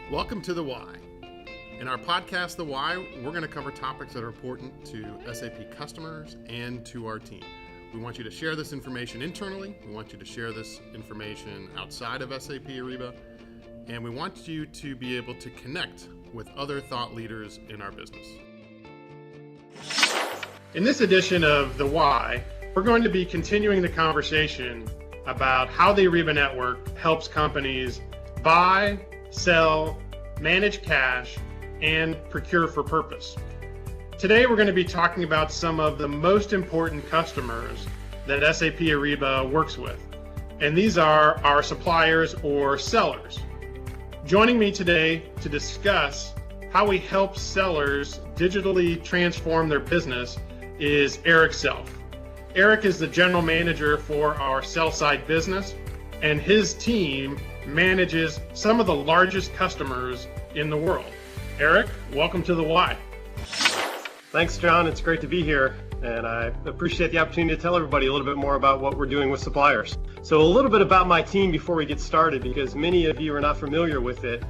Welcome to The Why. In our podcast, The Why, we're going to cover topics that are important to SAP customers and to our team. We want you to share this information internally. We want you to share this information outside of SAP Ariba. And we want you to be able to connect with other thought leaders in our business. In this edition of The Why, we're going to be continuing the conversation about how the Ariba network helps companies buy, sell, manage cash, and procure for purpose. Today, we're going to be talking about some of the most important customers that SAP Ariba works with. And these are our suppliers or sellers. Joining me today to discuss how we help sellers digitally transform their business is Eric Self. Eric is the general manager for our sell-side business, and his team manages some of the largest customers in the world. Eric, welcome to The Why. Thanks, John. It's great to be here, and I appreciate the opportunity to tell everybody a little bit more about what we're doing with suppliers. So a little bit about my team before we get started, because many of you are not familiar with it.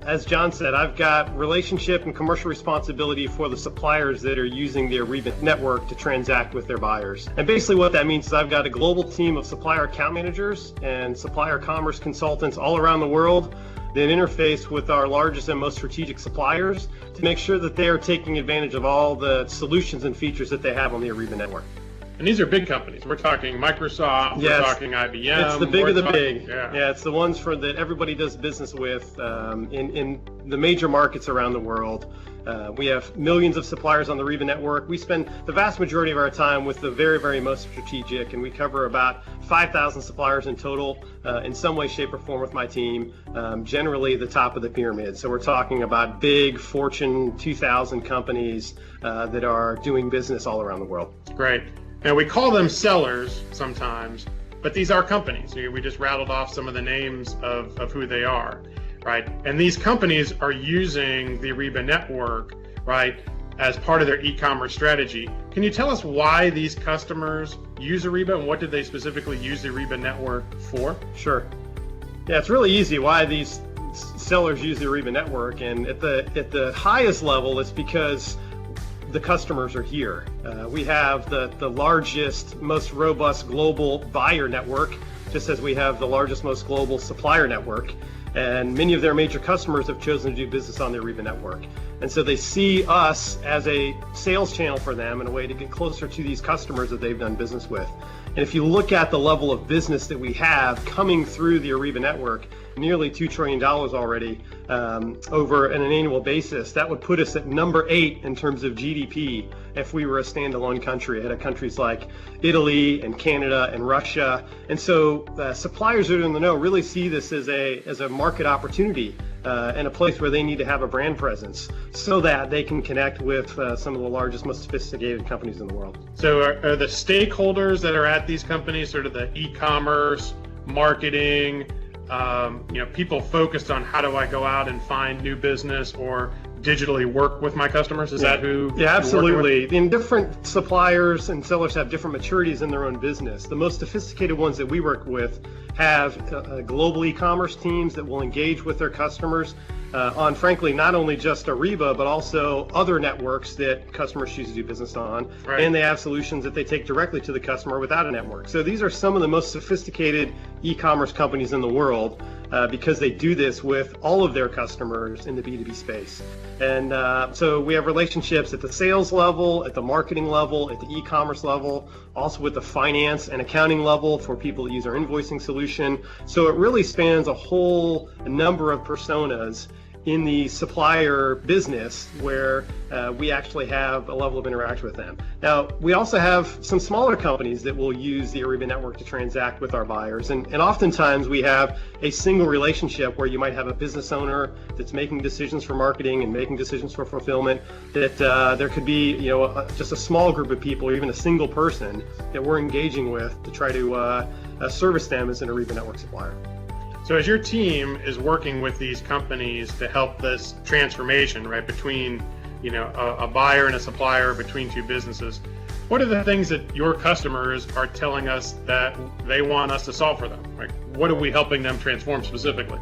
As John said, I've got relationship and commercial responsibility for the suppliers that are using the Ariba network to transact with their buyers. And basically what that means is I've got a global team of supplier account managers and supplier commerce consultants all around the world that interface with our largest and most strategic suppliers to make sure that they are taking advantage of all the solutions and features that they have on the Ariba network. And these are big companies. We're talking Microsoft, yes, we're talking IBM. It's the big of the big. Yeah, it's the ones that everybody does business with in the major markets around the world. We have millions of suppliers on the Ariba network. We spend the vast majority of our time with the very, very most strategic, and we cover about 5,000 suppliers in total in some way, shape, or form with my team, generally the top of the pyramid. So we're talking about big Fortune 2000 companies that are doing business all around the world. Great. Now, we call them sellers sometimes, but these are companies. We just rattled off some of the names of who they are, right? And these companies are using the Ariba network, right, as part of their e-commerce strategy. Can you tell us why these customers use Ariba and what did they specifically use the Ariba network for? Sure. Yeah, it's really easy why these sellers use the Ariba network. And at the highest level, it's because the customers are here. We have the largest, most robust global buyer network, just as we have the largest, most global supplier network. And many of their major customers have chosen to do business on the Ariba network. And so they see us as a sales channel for them and a way to get closer to these customers that they've done business with. And if you look at the level of business that we have coming through the Ariba network, nearly $2 trillion already over an annual basis, that would put us at number 8 in terms of GDP if we were a standalone country, ahead of countries like Italy and Canada and Russia. And so suppliers that are in the know really see this as a market opportunity and a place where they need to have a brand presence so that they can connect with some of the largest, most sophisticated companies in the world. So are the stakeholders that are at these companies sort of the e-commerce, marketing, people focused on how do I go out and find new business or digitally work with my customers? Is that who? Yeah, absolutely. And different suppliers and sellers have different maturities in their own business. The most sophisticated ones that we work with have global e-commerce teams that will engage with their customers on, frankly, not only just Ariba, but also other networks that customers choose to do business on. Right. And they have solutions that they take directly to the customer without a network. So these are some of the most sophisticated e-commerce companies in the world because they do this with all of their customers in the B2B space. And so we have relationships at the sales level, at the marketing level, at the e-commerce level, also with the finance and accounting level for people that use our invoicing solution. So it really spans a whole number of personas in the supplier business where we actually have a level of interaction with them. Now, we also have some smaller companies that will use the Ariba network to transact with our buyers. And oftentimes we have a single relationship where you might have a business owner that's making decisions for marketing and making decisions for fulfillment, that there could be just a small group of people or even a single person that we're engaging with to try to service them as an Ariba network supplier. So as your team is working with these companies to help this transformation, right, between a buyer and a supplier, between two businesses, what are the things that your customers are telling us that they want us to solve for them? Like, what are we helping them transform specifically?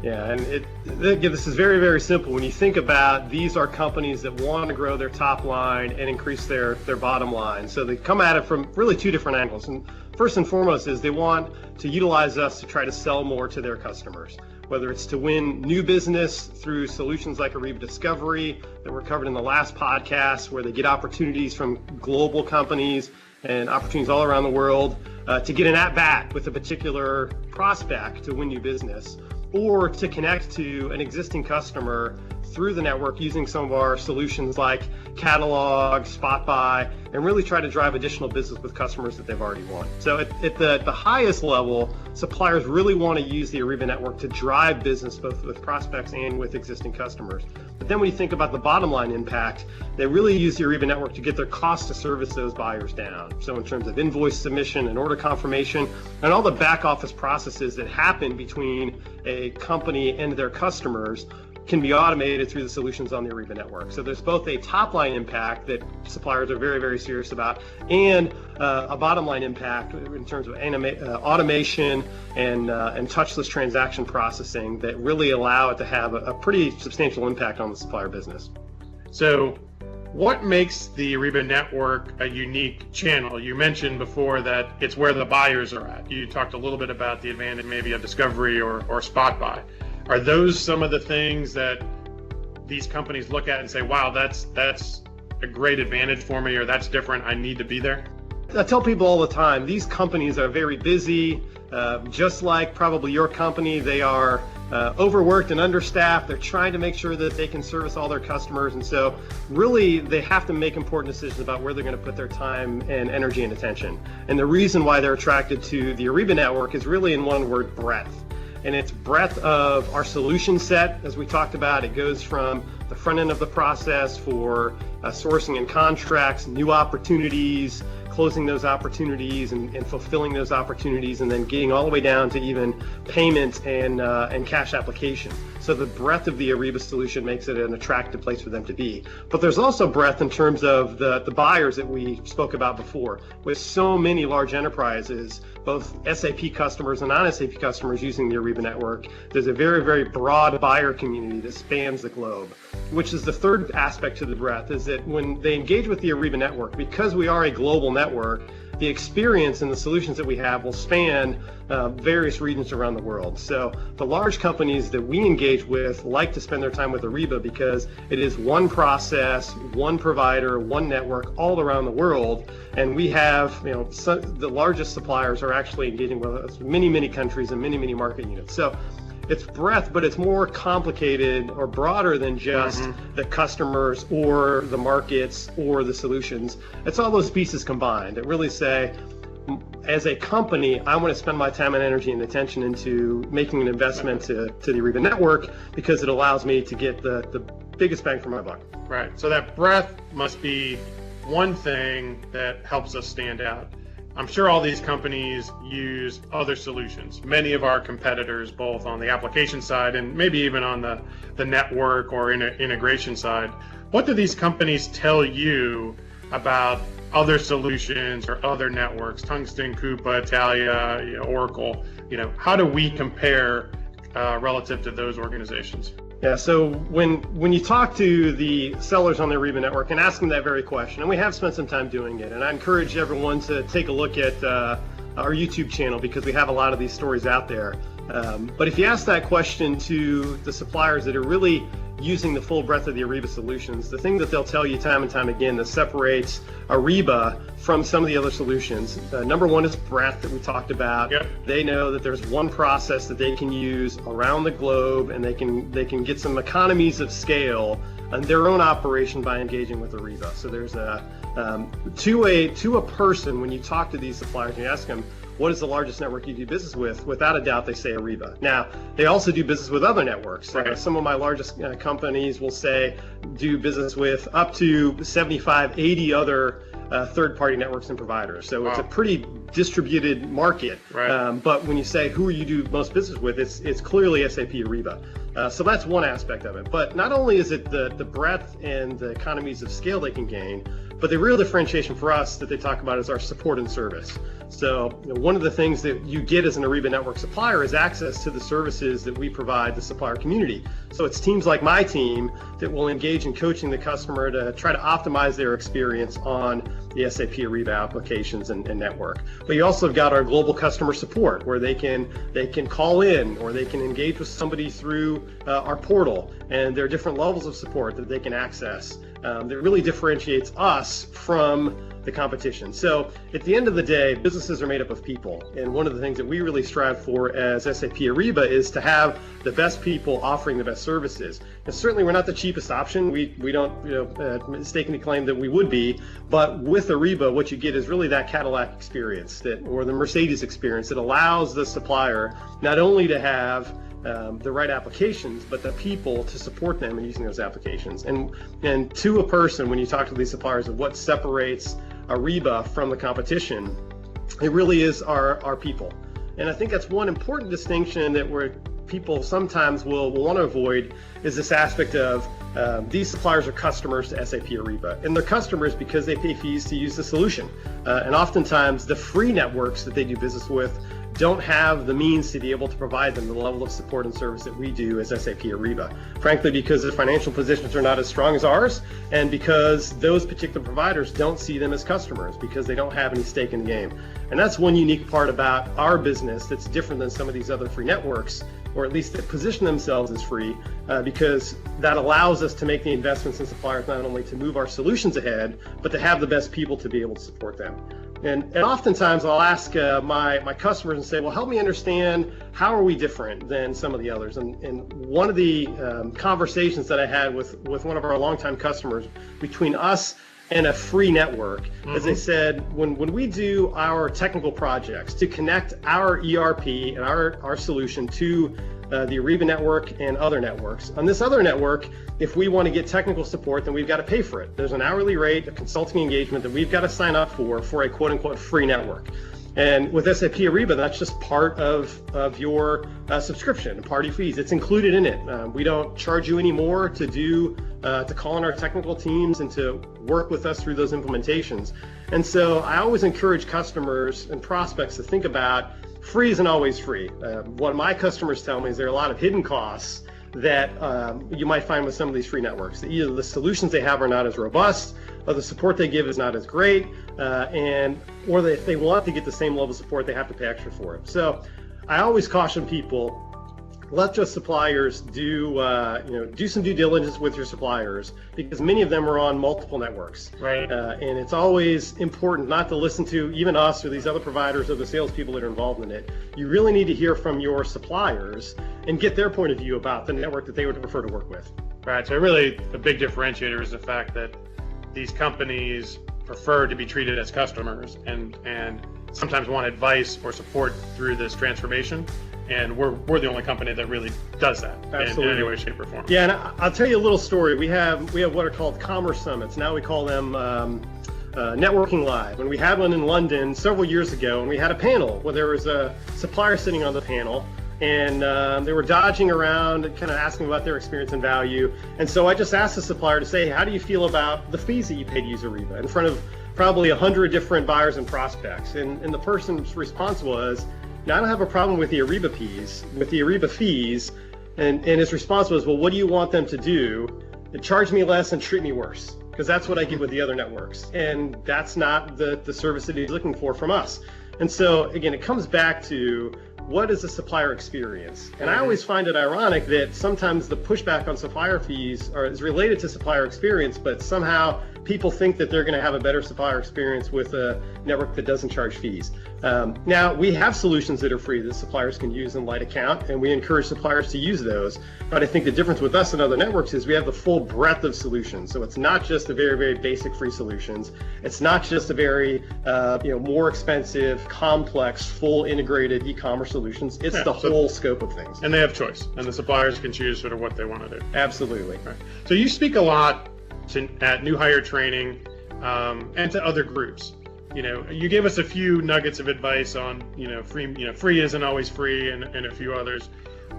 Yeah, and this is very, very simple. When you think about, these are companies that want to grow their top line and increase their bottom line. So they come at it from really two different angles. And first and foremost is they want to utilize us to try to sell more to their customers, whether it's to win new business through solutions like Ariba Discovery that were covered in the last podcast, where they get opportunities from global companies and opportunities all around the world to get an at-bat with a particular prospect to win new business, or to connect to an existing customer through the network using some of our solutions like Catalog, Spot Buy, and really try to drive additional business with customers that they've already won. So at the highest level, suppliers really want to use the Ariba network to drive business both with prospects and with existing customers. But then when you think about the bottom line impact, they really use the Ariba network to get their cost to service those buyers down. So in terms of invoice submission and order confirmation and all the back office processes that happen between a company and their customers can be automated through the solutions on the Ariba network. So there's both a top line impact that suppliers are very, very serious about, and a bottom line impact in terms of automation and touchless transaction processing that really allow it to have a pretty substantial impact on the supplier business. So what makes the Ariba network a unique channel? You mentioned before that it's where the buyers are at. You talked a little bit about the advantage maybe of Discovery or Spot Buy. Are those some of the things that these companies look at and say, wow, that's a great advantage for me, or that's different, I need to be there? I tell people all the time, these companies are very busy, just like probably your company. They are overworked and understaffed. They're trying to make sure that they can service all their customers. And so really they have to make important decisions about where they're going to put their time and energy and attention. And the reason why they're attracted to the Ariba network is really in one word: breadth. And it's breadth of our solution set. As we talked about, it goes from the front end of the process for sourcing and contracts, new opportunities, closing those opportunities and fulfilling those opportunities, and then getting all the way down to even payment and cash application. So the breadth of the Ariba solution makes it an attractive place for them to be. But there's also breadth in terms of the buyers that we spoke about before. With so many large enterprises, both SAP customers and non-SAP customers using the Ariba network, there's a very, very broad buyer community that spans the globe, which is the third aspect to the breadth, is that when they engage with the Ariba network, because we are a global network, the experience and the solutions that we have will span various regions around the world. So the large companies that we engage with like to spend their time with Ariba because it is one process, one provider, one network all around the world. And we have, the largest suppliers are actually engaging with us in many, many countries and many, many market units. So it's breadth, but it's more complicated or broader than just the customers or the markets or the solutions. It's all those pieces combined that really say, as a company, I want to spend my time and energy and attention into making an investment to the Ariba network because it allows me to get the biggest bang for my buck. Right. So that breadth must be one thing that helps us stand out. I'm sure all these companies use other solutions. Many of our competitors, both on the application side and maybe even on the network or integration side. What do these companies tell you about other solutions or other networks? Tungsten, Coupa, Italia, Oracle. How do we compare relative to those organizations? Yeah, so when you talk to the sellers on the Ariba network and ask them that very question, and we have spent some time doing it, and I encourage everyone to take a look at our YouTube channel because we have a lot of these stories out there. But if you ask that question to the suppliers that are really using the full breadth of the Ariba solutions, the thing that they'll tell you time and time again that separates Ariba from some of the other solutions, number one is breadth that we talked about. Yep. They know that there's one process that they can use around the globe, and they can get some economies of scale on their own operation by engaging with Ariba. So there's to a person, when you talk to these suppliers and you ask them, what is the largest network you do business with? Without a doubt, they say Ariba. Now, they also do business with other networks. Right. Some of my largest companies will say do business with up to 75, 80 other third-party networks and providers. So It's a pretty distributed market. Right. But when you say who you do most business with, it's clearly SAP Ariba. So that's one aspect of it. But not only is it the breadth and the economies of scale they can gain, But the real differentiation for us that they talk about is our support and service. So one of the things that you get as an Ariba Network supplier is access to the services that we provide the supplier community. So it's teams like my team that will engage in coaching the customer to try to optimize their experience on the SAP Ariba applications and network. But you also have got our global customer support, where they can call in or they can engage with somebody through our portal, and there are different levels of support that they can access that really differentiates us from the competition. So at the end of the day, businesses are made up of people, and one of the things that we really strive for as SAP Ariba is to have the best people offering the best services. And certainly we're not the cheapest option. We don't mistakenly claim that we would be, but with Ariba, what you get is really that Cadillac experience or the Mercedes experience that allows the supplier not only to have the right applications, but the people to support them in using those applications. And to a person, when you talk to these suppliers of what separates Ariba from the competition, it really is our people. And I think that's one important distinction that people sometimes will want to avoid, is this aspect of these suppliers are customers to SAP Ariba, and they're customers because they pay fees to use the solution. And oftentimes the free networks that they do business with don't have the means to be able to provide them the level of support and service that we do as SAP Ariba. Frankly, because their financial positions are not as strong as ours, and because those particular providers don't see them as customers because they don't have any stake in the game. And that's one unique part about our business that's different than some of these other free networks, or at least that position themselves as free, because that allows us to make the investments in suppliers not only to move our solutions ahead, but to have the best people to be able to support them. And oftentimes I'll ask my customers and say, well, help me understand, how are we different than some of the others? And one of the conversations that I had with one of our longtime customers between us and a free network, as they said, when we do our technical projects to connect our ERP and our solution to the Ariba network and other networks. On this other network, if we want to get technical support, then we've got to pay for it. There's an hourly rate, a consulting engagement that we've got to sign up for a quote unquote free network. And with SAP Ariba, that's just part of your subscription and party fees. It's included in it. We don't charge you any more to call on our technical teams and to work with us through those implementations. And so I always encourage customers and prospects to think about, free isn't always free. What my customers tell me is there are a lot of hidden costs that you might find with some of these free networks. Either the solutions they have are not as robust, or the support they give is not as great, or if they want to get the same level of support, they have to pay extra for it. So I always caution people, let your suppliers do some due diligence with your suppliers, because many of them are on multiple networks. Right. And it's always important not to listen to even us or these other providers or the salespeople that are involved in it. You really need to hear from your suppliers and get their point of view about the network that they would prefer to work with. Right. So really, a big differentiator is the fact that these companies prefer to be treated as customers and sometimes want advice or support through this transformation. And we're the only company that really does that in any way, shape, or form. Yeah, and I'll tell you a little story. We have what are called commerce summits. Now we call them Networking Live. And we had one in London several years ago, and we had a panel where there was a supplier sitting on the panel, and they were dodging around and kind of asking about their experience and value. And so I just asked the supplier to say, how do you feel about the fees that you pay to use Ariba, in front of probably 100 different buyers and prospects? And the person's response was, now, I don't have a problem with the Ariba fees, and his response was, well, what do you want them to do? Charge me less and treat me worse, because that's what I get with the other networks, and that's not the service that he's looking for from us. And so, again, it comes back to, what is the supplier experience? And I always find it ironic that sometimes the pushback on supplier fees is related to supplier experience, but somehow people think that they're going to have a better supplier experience with a network that doesn't charge fees. Now, we have solutions that are free that suppliers can use in light account, and we encourage suppliers to use those. But I think the difference with us and other networks is we have the full breadth of solutions. So it's not just the very, very basic free solutions. It's not just a very more expensive, complex, full integrated e-commerce solutions. It's the whole scope of things. And they have choice, and the suppliers can choose sort of what they want to do. Absolutely. Right. So you speak a lot at new hire training and to other groups. You gave us a few nuggets of advice on, free isn't always free, and a few others.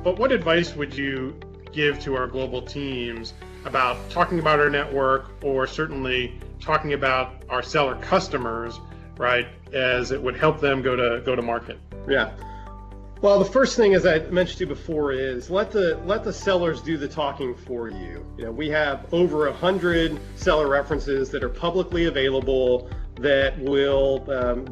But what advice would you give to our global teams about talking about our network, or certainly talking about our seller customers, right, as it would help them go to market? Yeah. Well, the first thing, as I mentioned to you before, is let the sellers do the talking for you. We have over 100 seller references that are publicly available that will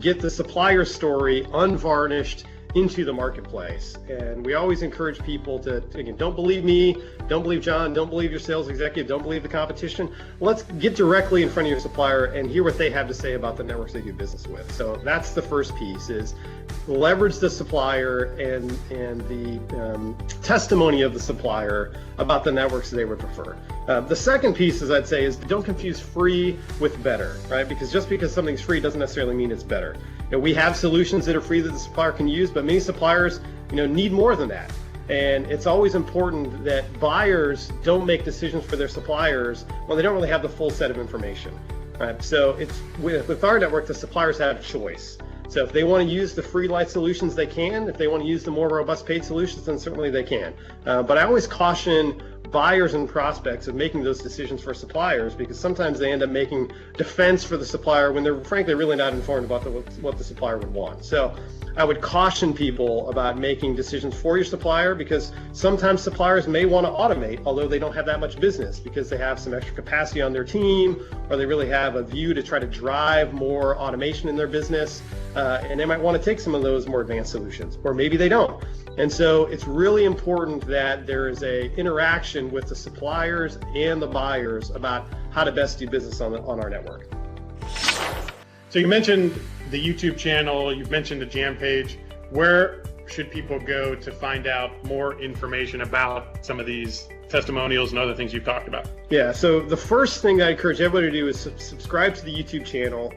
get the supplier story unvarnished into the marketplace. And we always encourage people to, again, don't believe me, don't believe John, don't believe your sales executive, don't believe the competition. Let's get directly in front of your supplier and hear what they have to say about the networks they do business with. So that's the first piece, is leverage the supplier and the testimony of the supplier about the networks they would prefer. The second piece, as I'd say, is don't confuse free with better, right? Because just because something's free doesn't necessarily mean it's better. We have solutions that are free that the supplier can use, but many suppliers, need more than that. And it's always important that buyers don't make decisions for their suppliers when they don't really have the full set of information. Right? So it's with our network, the suppliers have a choice. So if they want to use the free light solutions, they can. If they want to use the more robust paid solutions, then certainly they can. But I always caution buyers and prospects of making those decisions for suppliers, because sometimes they end up making defense for the supplier when they're frankly really not informed about what the supplier would want. So I would caution people about making decisions for your supplier, because sometimes suppliers may want to automate, although they don't have that much business, because they have some extra capacity on their team, or they really have a view to try to drive more automation in their business, and they might want to take some of those more advanced solutions, or maybe they don't. And so it's really important that there is a interaction with the suppliers and the buyers about how to best do business on our network. So you mentioned the YouTube channel, you've mentioned the Jam page. Where should people go to find out more information about some of these testimonials and other things you've talked about? Yeah, so the first thing I encourage everybody to do is subscribe to the YouTube channel.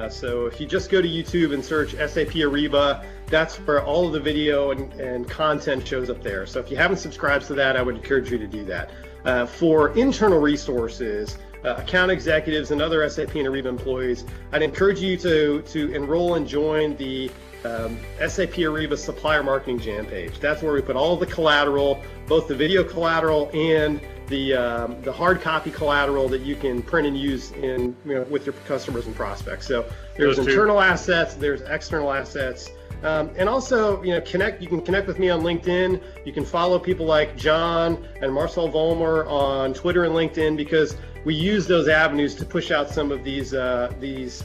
So if you just go to YouTube and search SAP Ariba, that's where all of the video and content shows up there. So if you haven't subscribed to that, I would encourage you to do that. For internal resources, account executives and other SAP and Ariba employees, I'd encourage you to enroll and join the SAP Ariba Supplier Marketing Jam page. That's where we put all of the collateral, both the video collateral and the hard copy collateral that you can print and use with your customers and prospects. So there's internal assets, there's external assets, and also you can connect with me on LinkedIn. You can follow people like John and Marcel Vollmer on Twitter and LinkedIn, because we use those avenues to push out some of these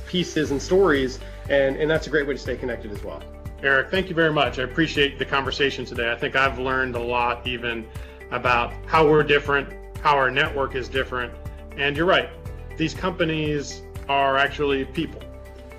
pieces and stories, and that's a great way to stay connected as well. Eric, thank you very much. I appreciate the conversation today. I think I've learned a lot even about how we're different, how our network is different. And you're right, these companies are actually people,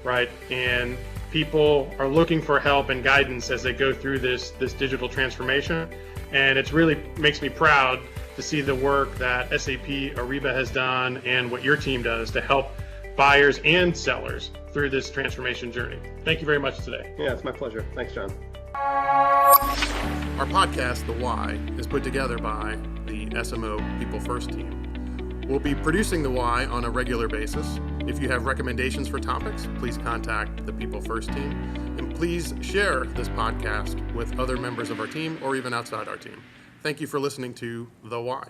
right? And people are looking for help and guidance as they go through this digital transformation. And it's really makes me proud to see the work that SAP Ariba has done and what your team does to help buyers and sellers through this transformation journey. Thank you very much today. Yeah, it's my pleasure. Thanks, John. Our podcast, The Why, is put together by the SMO People First team. We'll be producing The Why on a regular basis. If you have recommendations for topics, please contact the People First team. And please share this podcast with other members of our team or even outside our team. Thank you for listening to The Why.